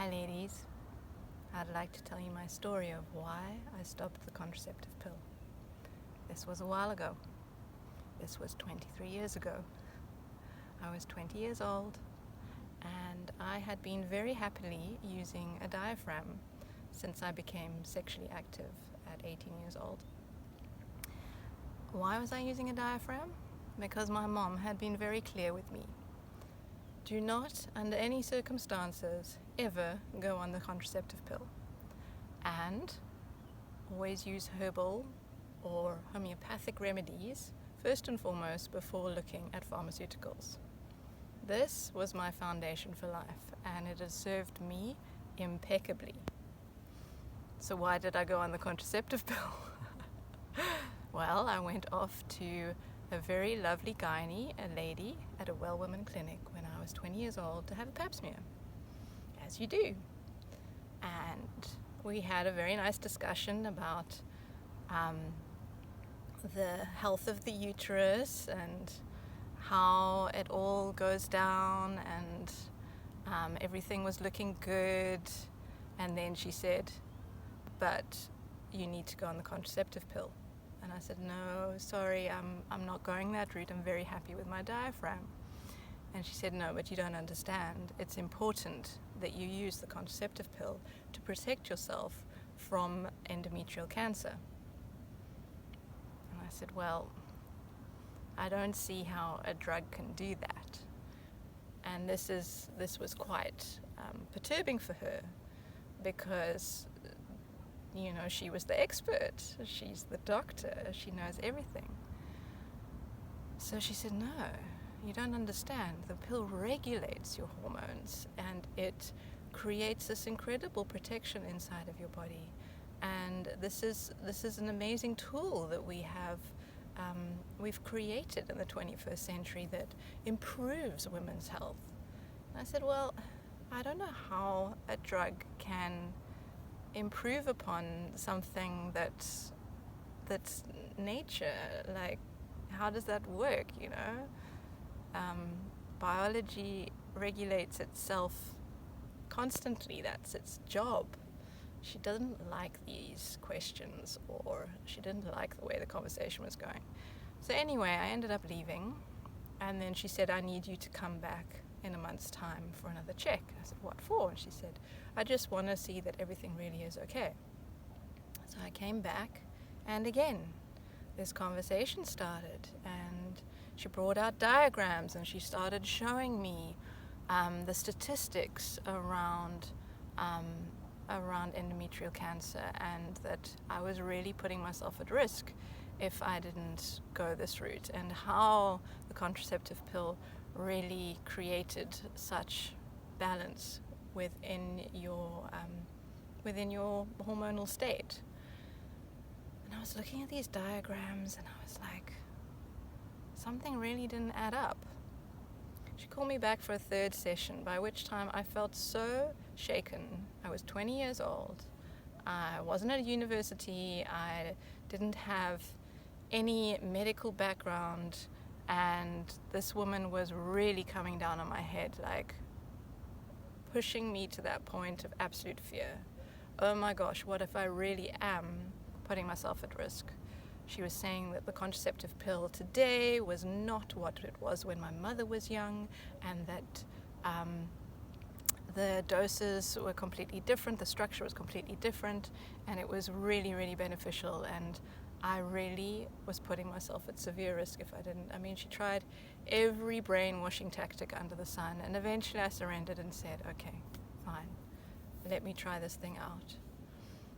Hi ladies, I'd like to tell you my story of why I stopped the contraceptive pill. This was a while ago. This was 23 years ago. I was 20 years old and I had been very happily using a diaphragm since I became sexually active at 18 years old. Why was I using a diaphragm? Because my mom had been very clear with me. Do not, under any circumstances, ever go on the contraceptive pill. And always use herbal or homeopathic remedies, first and foremost, before looking at pharmaceuticals. This was my foundation for life, and it has served me impeccably. So why did I go on the contraceptive pill? Well, I went off to a very lovely gynae, a lady, at a Well Women clinic when I was 20 years old to have a pap smear, as you do. And we had a very nice discussion about the health of the uterus and how it all goes down, and everything was looking good. And then she said, but you need to go on the contraceptive pill. And I said, no, sorry, I'm not going that route. I'm very happy with my diaphragm. And she said, no, but you don't understand. It's important that you use the contraceptive pill to protect yourself from endometrial cancer. And I said, well, I don't see how a drug can do that. And this was quite perturbing for her, because she was the expert. She's the doctor. She knows everything. So she said, no, you don't understand. The pill regulates your hormones, and it creates this incredible protection inside of your body. And this is an amazing tool that we've created in the 21st century that improves women's health. And I said, well, I don't know how a drug can improve upon something that's nature. Like, how does that work? Biology regulates itself constantly. That's its job. She doesn't like these questions, or she didn't like the way the conversation was going. So anyway, I ended up leaving, and then she said, I need you to come back in a month's time for another check. I said, what for? And she said, I just want to see that everything really is okay. So I came back, and again, this conversation started, and she brought out diagrams, and she started showing me the statistics around endometrial cancer, and that I was really putting myself at risk if I didn't go this route, and how the contraceptive pill really created such balance within your hormonal state. And I was looking at these diagrams, and I was like, something really didn't add up. She called me back for a third session, by which time I felt so shaken. I was 20 years old. I wasn't at university. I didn't have any medical background. And this woman was really coming down on my head, like pushing me to that point of absolute fear. Oh my gosh, what if I really am putting myself at risk? She was saying that the contraceptive pill today was not what it was when my mother was young, and that the doses were completely different, the structure was completely different, and it was really, really beneficial. And I really was putting myself at severe risk if I didn't. I mean, she tried every brainwashing tactic under the sun, and eventually I surrendered and said, okay, fine, let me try this thing out.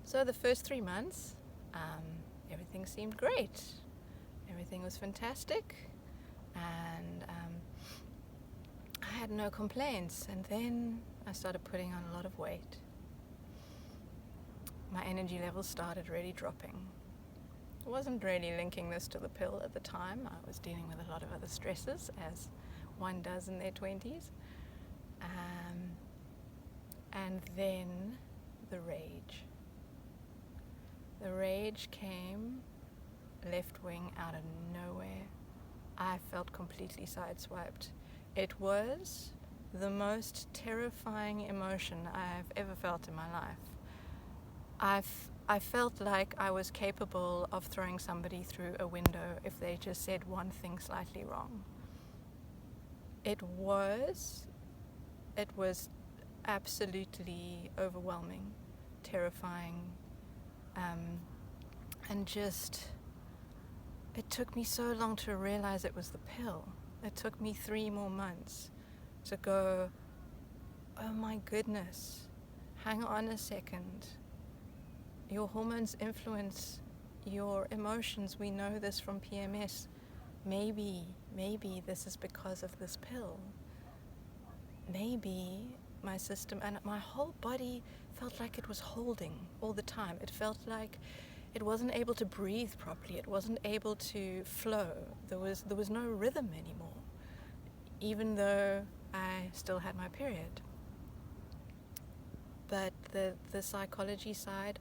So the first 3 months, everything seemed great. Everything was fantastic, and I had no complaints. And then I started putting on a lot of weight. My energy levels started really dropping. I wasn't really linking this to the pill at the time. I was dealing with a lot of other stresses, as one does in their 20s. And then the rage. The rage came left wing out of nowhere. I felt completely sideswiped. It was the most terrifying emotion I've ever felt in my life. I felt like I was capable of throwing somebody through a window if they just said one thing slightly wrong. It was absolutely overwhelming, terrifying, and just, it took me so long to realize it was the pill. It took me 3 more months to go, oh my goodness, hang on a second. Your hormones influence your emotions. We know this from PMS. Maybe this is because of this pill. Maybe my system and my whole body felt like it was holding all the time. It felt like it wasn't able to breathe properly. It wasn't able to flow. There was no rhythm anymore, even though I still had my period. But the psychology side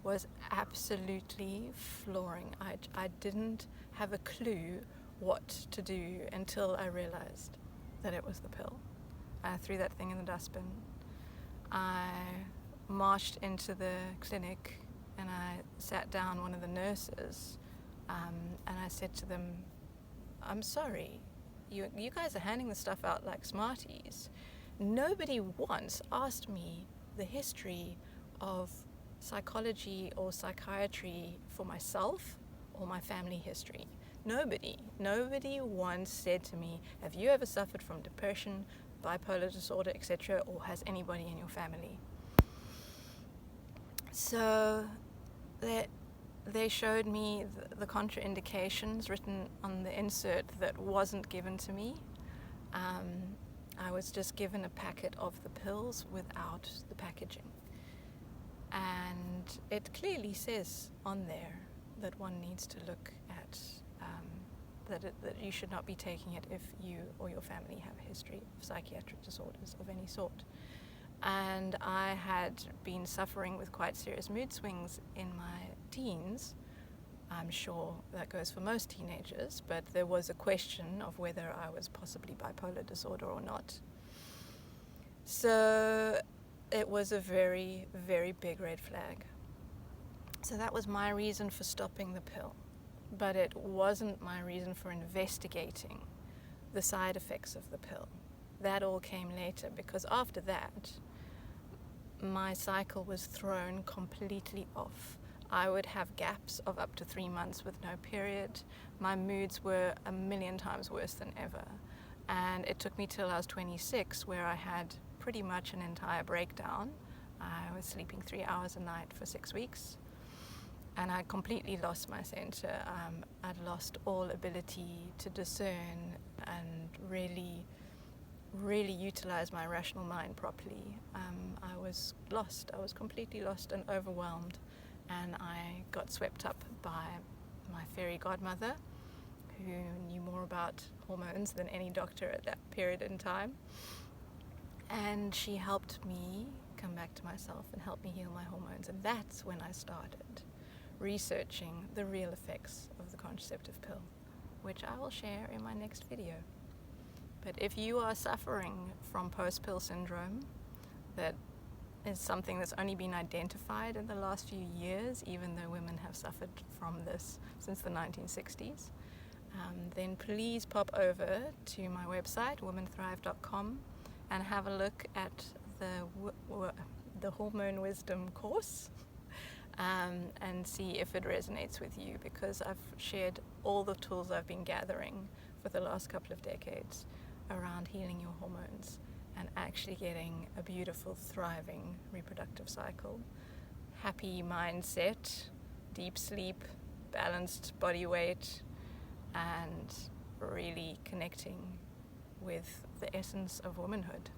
was absolutely flooring. I didn't have a clue what to do until I realized that it was the pill. I threw that thing in the dustbin. I marched into the clinic and I sat down one of the nurses, and I said to them, I'm sorry, you guys are handing the stuff out like Smarties. Nobody once asked me the history of psychology or psychiatry for myself or my family history. Nobody once said to me, have you ever suffered from depression, bipolar disorder, etc., or has anybody in your family? So they showed me the contraindications written on the insert that wasn't given to me. I was just given a packet of the pills without the packaging. And it clearly says on there that one needs to look at that you should not be taking it if you or your family have a history of psychiatric disorders of any sort. And I had been suffering with quite serious mood swings in my teens. I'm sure that goes for most teenagers, but there was a question of whether I was possibly bipolar disorder or not. So it was a very, very big red flag. So that was my reason for stopping the pill. But it wasn't my reason for investigating the side effects of the pill. That all came later, because after that, my cycle was thrown completely off. I would have gaps of up to 3 months with no period. My moods were 1,000,000 times worse than ever. And it took me till I was 26 where I had pretty much an entire breakdown. I was sleeping 3 hours a night for 6 weeks. And I completely lost my center. I'd lost all ability to discern and really utilize my rational mind properly. I was lost. I was completely lost and overwhelmed. And I got swept up by my fairy godmother, who knew more about hormones than any doctor at that period in time. And she helped me come back to myself and help me heal my hormones. And that's when I started researching the real effects of the contraceptive pill, which I will share in my next video. But if you are suffering from post-pill syndrome, that is something that's only been identified in the last few years, even though women have suffered from this since the 1960s, then please pop over to my website, womanthrive.com, and have a look at the Hormone Wisdom course. And see if it resonates with you, because I've shared all the tools I've been gathering for the last couple of decades around healing your hormones and actually getting a beautiful, thriving reproductive cycle, happy mindset, deep sleep, balanced body weight, and really connecting with the essence of womanhood.